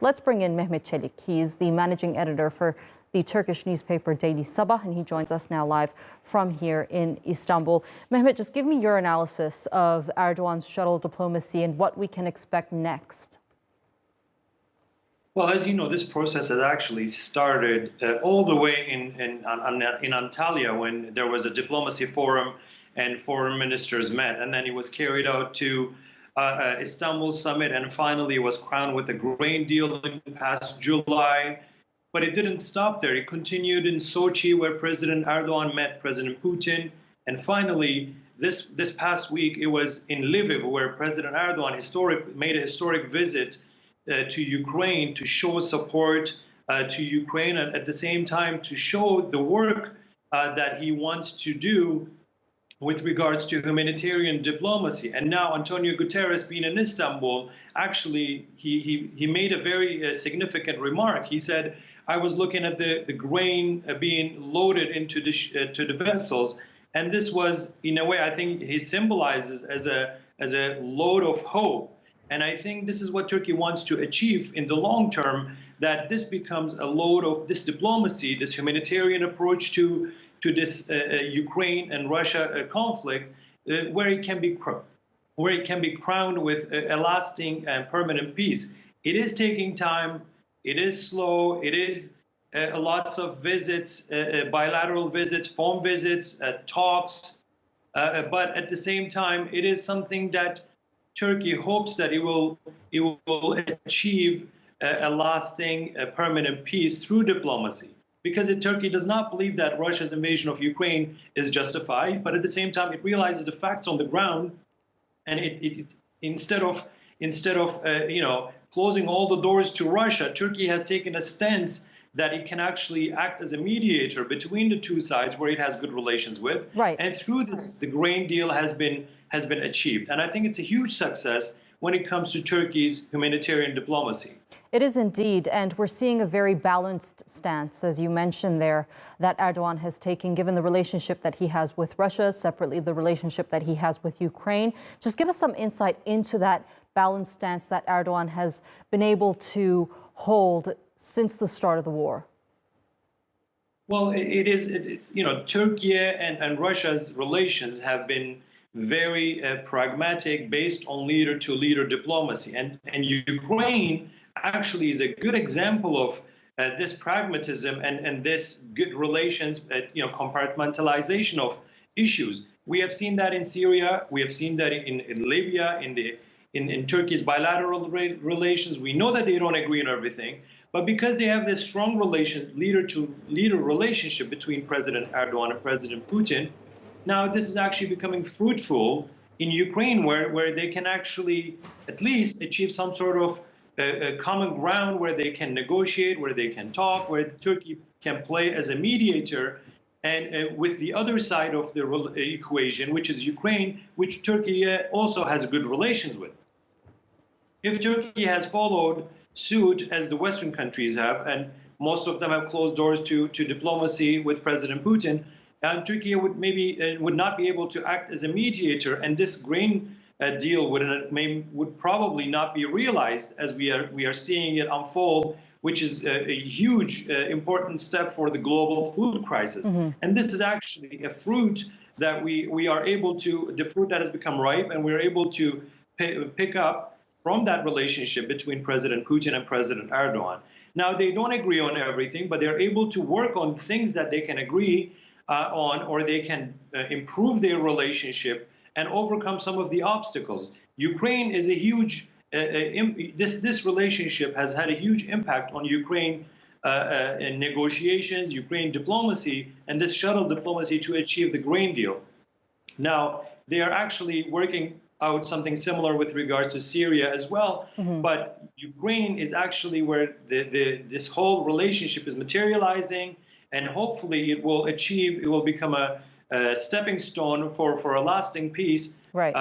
Let's bring in Mehmet Celik. He's the managing editor for the Turkish newspaper Daily Sabah, and he joins us now live from here in Istanbul. Mehmet, just give me your analysis of Erdogan's shuttle diplomacy and what we can expect next. Well, as you know, this process has actually started all the way in Antalya, when there was a diplomacy forum and foreign ministers met, and then it was carried out to Istanbul summit, and finally was crowned with a grain deal in past July. But it didn't stop there. It continued in Sochi, where President Erdogan met President Putin, and finally this past week it was in Lviv, where President Erdogan made a historic visit to Ukraine to show support to Ukraine, and at the same time to show the work that he wants to do with regards to humanitarian diplomacy. And now Antonio Guterres, being in Istanbul, actually he made a very significant remark. He said, I was looking at the grain being loaded into the vessels, and this was, in a way, I think he symbolizes as a load of hope. And I think this is what Turkey wants to achieve in the long term, that this becomes a load of this diplomacy, this humanitarian approach to this Ukraine and Russia conflict, where it can be crowned with a lasting and permanent peace. It is taking time. It is slow. It is lots of visits, bilateral visits, phone visits, talks. But at the same time, it is something that Turkey hopes that it will achieve a lasting, permanent peace through diplomacy. Because Turkey does not believe that Russia's invasion of Ukraine is justified, but at the same time, it realizes the facts on the ground, and instead of closing all the doors to Russia, Turkey has taken a stance that it can actually act as a mediator between the two sides where it has good relations with. Right. And through this, the grain deal has been achieved. And I think it's a huge success when it comes to Turkey's humanitarian diplomacy. It is indeed, and we're seeing a very balanced stance, as you mentioned there, that Erdogan has taken, given the relationship that he has with Russia, separately the relationship that he has with Ukraine. Just give us some insight into that balanced stance that Erdogan has been able to hold since the start of the war. Well, it's Turkey and Russia's relations have been very pragmatic, based on leader-to-leader diplomacy, and Ukraine actually is a good example of this pragmatism and this good relations, compartmentalization of issues. We have seen that in Syria. We have seen that in Libya, in Turkey's bilateral relations. We know that they don't agree on everything, but because they have this strong leader-to-leader relationship between President Erdogan and President Putin, now this is actually becoming fruitful in Ukraine, where they can actually at least achieve some sort of a common ground where they can negotiate, where they can talk, where Turkey can play as a mediator, and with the other side of the equation, which is Ukraine, which Turkey also has good relations with. If Turkey has followed suit, as the Western countries have, and most of them have closed doors to diplomacy with President Putin, Turkey would not be able to act as a mediator, and this grain deal would probably not be realized as we are seeing it unfold, which is a huge important step for the global food crisis. Mm-hmm. And this is actually a fruit that we are able to, the fruit that has become ripe, and we're able to pick up from that relationship between President Putin and President Erdogan. Now, they don't agree on everything, but they're able to work on things that they can agree on, or they can improve their relationship and overcome some of the obstacles. Ukraine is a huge, this relationship has had a huge impact on Ukraine in negotiations, Ukraine diplomacy, and this shuttle diplomacy to achieve the grain deal. Now, they are actually working out something similar with regards to Syria as well, mm-hmm. But Ukraine is actually where this whole relationship is materializing, and hopefully it will become a stepping stone for a lasting peace, right.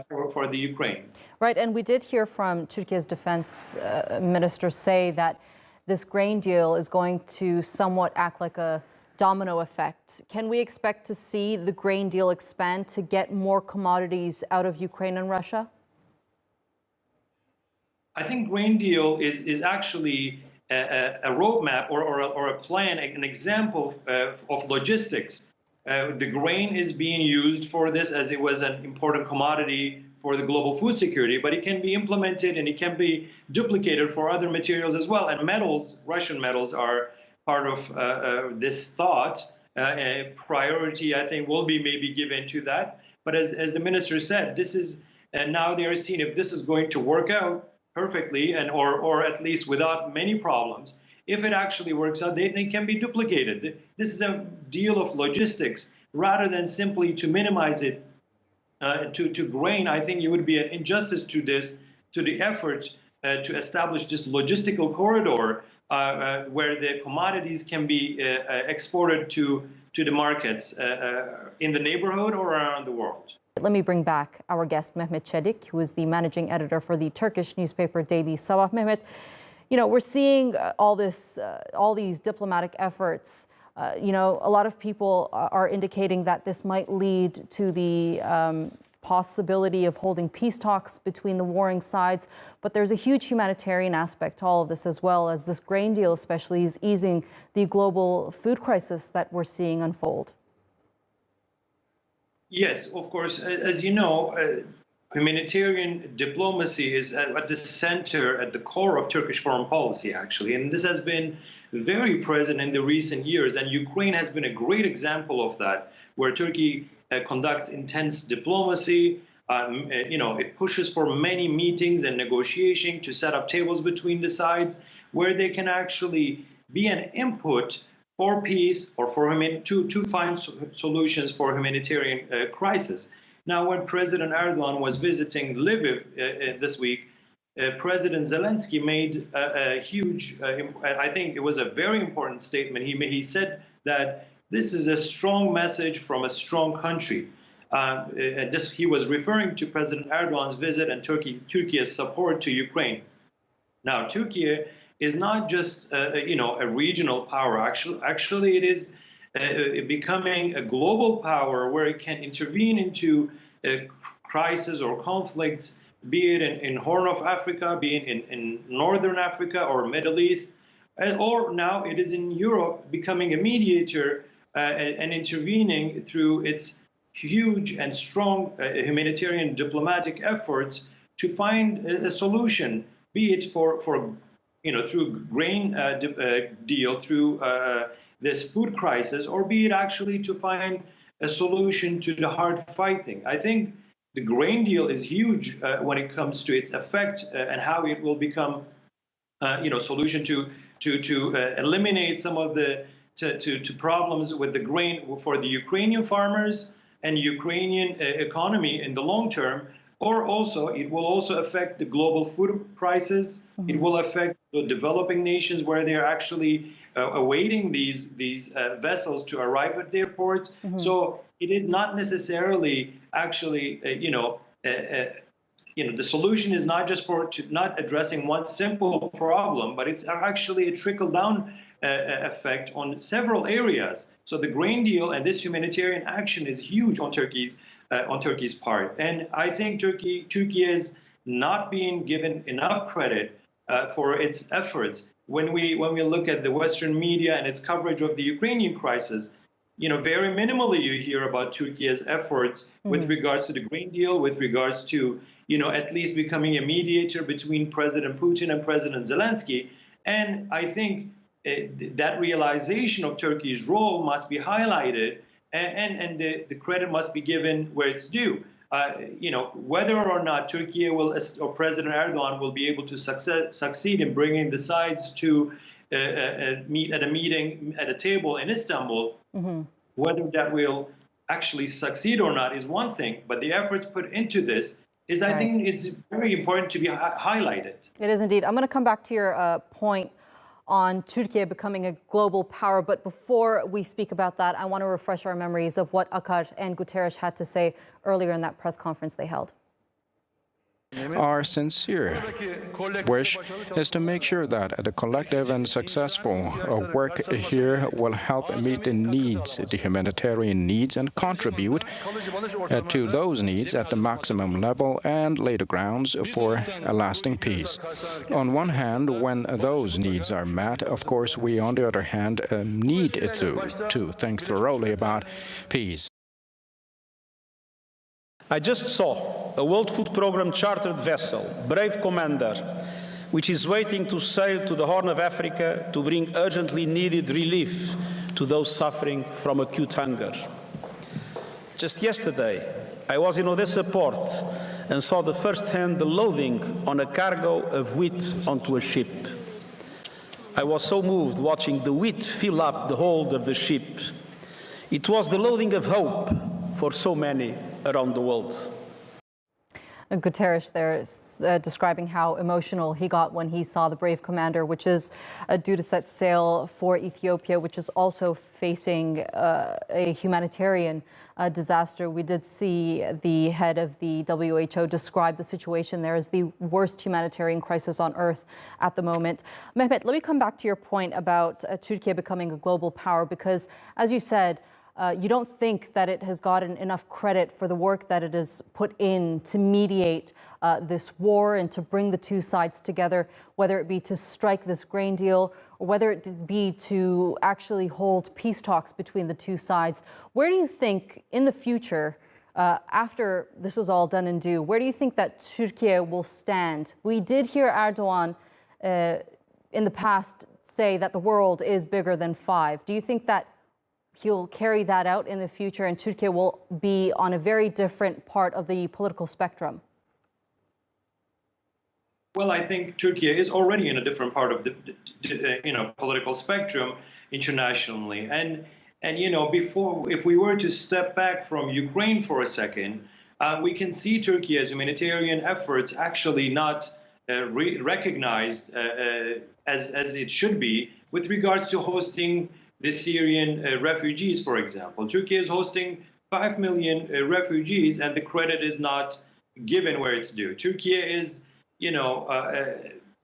For the Ukraine. Right, and we did hear from Turkey's defense minister say that this grain deal is going to somewhat act like a domino effect. Can we expect to see the grain deal expand to get more commodities out of Ukraine and Russia? I think grain deal is actually a roadmap or a plan, an example of logistics. The grain is being used for this as it was an important commodity for the global food security, but it can be implemented and it can be duplicated for other materials as well. And metals, Russian metals, are part of this thought. Priority, I think, will be maybe given to that. But as the minister said, this is now they are seeing if this is going to work out perfectly and or at least without many problems. If it actually works out, they can be duplicated. This is a deal of logistics rather than simply to minimize it to grain. I think it would be an injustice to the effort to establish this logistical corridor where the commodities can be exported to the markets in the neighborhood or around the world. Let me bring back our guest, Mehmet Celik, who is the managing editor for the Turkish newspaper Daily Sabah. Mehmet, we're seeing all these diplomatic efforts. A lot of people are indicating that this might lead to the possibility of holding peace talks between the warring sides. But there's a huge humanitarian aspect to all of this, as well as this grain deal especially is easing the global food crisis that we're seeing unfold. Yes, of course. As you know, humanitarian diplomacy is at the center, at the core of Turkish foreign policy, actually. And this has been very present in the recent years. And Ukraine has been a great example of that, where Turkey conducts intense diplomacy. It pushes for many meetings and negotiation to set up tables between the sides where they can actually be an input for peace or to find solutions for humanitarian crisis. Now, when President Erdogan was visiting Lviv this week, President Zelensky made a huge, I think it was a very important statement. He said that this is a strong message from a strong country. He was referring to President Erdogan's visit and Turkey's support to Ukraine. Now, Turkey is not just a regional power. Actually, it is becoming a global power where it can intervene into crises or conflicts, be it in Horn of Africa, be it in Northern Africa or Middle East, or now it is in Europe, becoming a mediator and intervening through its huge and strong humanitarian diplomatic efforts to find a solution, be it through grain deal, through this food crisis, or be it actually to find a solution to the hard fighting. I think the grain deal is huge when it comes to its effect and how it will become, solution to eliminate some of the problems with the grain for the Ukrainian farmers and Ukrainian economy in the long term. Or also, it will also affect the global food prices. Mm-hmm. It will affect the developing nations where they're actually awaiting these vessels to arrive at their ports. Mm-hmm. So it is not necessarily actually, the solution is not just not addressing one simple problem, but it's actually a trickle-down effect on several areas. So the grain deal and this humanitarian action is huge on Turkey's part. And I think Turkey is not being given enough credit for its efforts. When we look at the Western media and its coverage of the Ukrainian crisis, very minimally you hear about Turkey's efforts with regards to the grain deal, with regards to, at least becoming a mediator between President Putin and President Zelensky. And I think that realization of Turkey's role must be highlighted, and the credit must be given where it's due. Whether or not Turkey or President Erdogan will be able to succeed in bringing the sides to meet at a table in Istanbul, mm-hmm. whether that will actually succeed or not is one thing, but the efforts put into this is, I think it's very important to be highlighted. It is indeed. I'm going to come back to your point on Turkey becoming a global power. But before we speak about that, I want to refresh our memories of what Akar and Guterres had to say earlier in that press conference they held. Our sincere wish is to make sure that the collective and successful work here will help meet the needs, the humanitarian needs, and contribute to those needs at the maximum level and lay the grounds for a lasting peace. On one hand, when those needs are met, of course, we, on the other hand, need to think thoroughly about peace. I just saw a World Food Programme chartered vessel, Brave Commander, which is waiting to sail to the Horn of Africa to bring urgently needed relief to those suffering from acute hunger. Just yesterday, I was in Odessa port and saw the first-hand loading on a cargo of wheat onto a ship. I was so moved watching the wheat fill up the hold of the ship. It was the loading of hope for so many around the world. Guterres there is describing how emotional he got when he saw the Brave Commander, which is due to set sail for Ethiopia, which is also facing a humanitarian disaster. We did see the head of the WHO describe the situation there as the worst humanitarian crisis on earth at the moment. Mehmet, let me come back to your point about Turkey becoming a global power, because as you said, you don't think that it has gotten enough credit for the work that it has put in to mediate this war and to bring the two sides together, whether it be to strike this grain deal or whether it be to actually hold peace talks between the two sides. Where do you think in the future, after this is all done and due, where do you think that Turkey will stand? We did hear Erdogan in the past say that the world is bigger than five. Do you think that he'll carry that out in the future and Turkey will be on a very different part of the political spectrum? Well, I think Turkey is already in a different part of the political spectrum internationally. And before, if we were to step back from Ukraine for a second, we can see Turkey's humanitarian efforts actually not recognized as it should be with regards to hosting the Syrian refugees, for example. Turkey is hosting 5 million refugees, and the credit is not given where it's due. Turkey is,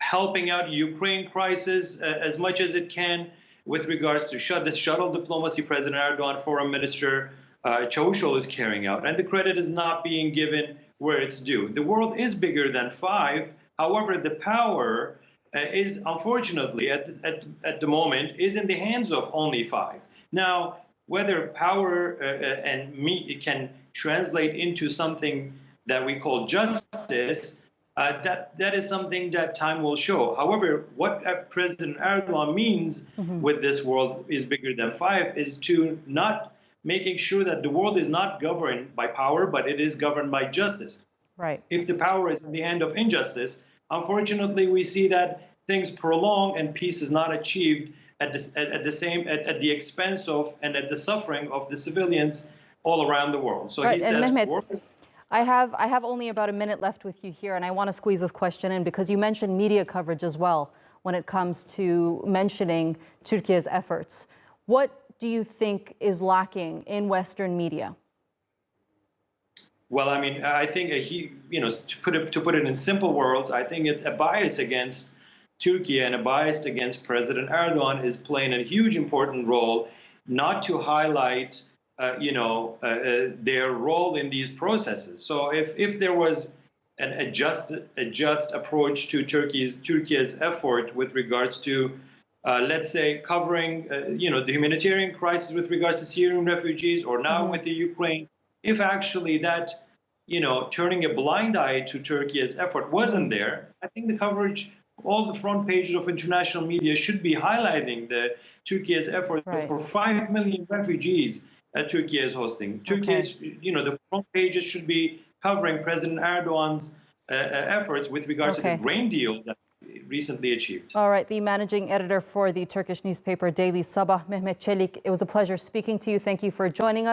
helping out Ukraine crisis as much as it can with regards to this shuttle diplomacy President Erdogan, Foreign Minister Çavuşoğlu is carrying out, and the credit is not being given where it's due. The world is bigger than five. However, the power is unfortunately at the moment is in the hands of only five. Now, whether power it can translate into something that we call justice, that is something that time will show. However, what President Erdogan means with this world is bigger than five is to not making sure that the world is not governed by power, but it is governed by justice. Right. If the power is in the hand of injustice, unfortunately, we see that things prolong and peace is not achieved at the expense of and at the suffering of the civilians all around the world. So right. he says, and Mehmet, I have only about a minute left with you here, and I want to squeeze this question in because you mentioned media coverage as well when it comes to mentioning Turkey's efforts. What do you think is lacking in Western media? Well, I mean, I think to put it in simple words, I think it's a bias against Turkey and a bias against President Erdogan is playing a huge important role, not to highlight, their role in these processes. So if there was a just approach to Turkey's effort with regards to, let's say, covering, the humanitarian crisis with regards to Syrian refugees, or now with the Ukraine, if actually that, turning a blind eye to Turkey's effort wasn't there, I think the coverage, all the front pages of international media should be highlighting the Turkey's effort for 5 million refugees that Turkey is hosting. Turkey's, the front pages should be covering President Erdogan's efforts with regards to this grain deal that recently achieved. All right, the managing editor for the Turkish newspaper Daily Sabah, Mehmet Celik, it was a pleasure speaking to you. Thank you for joining us.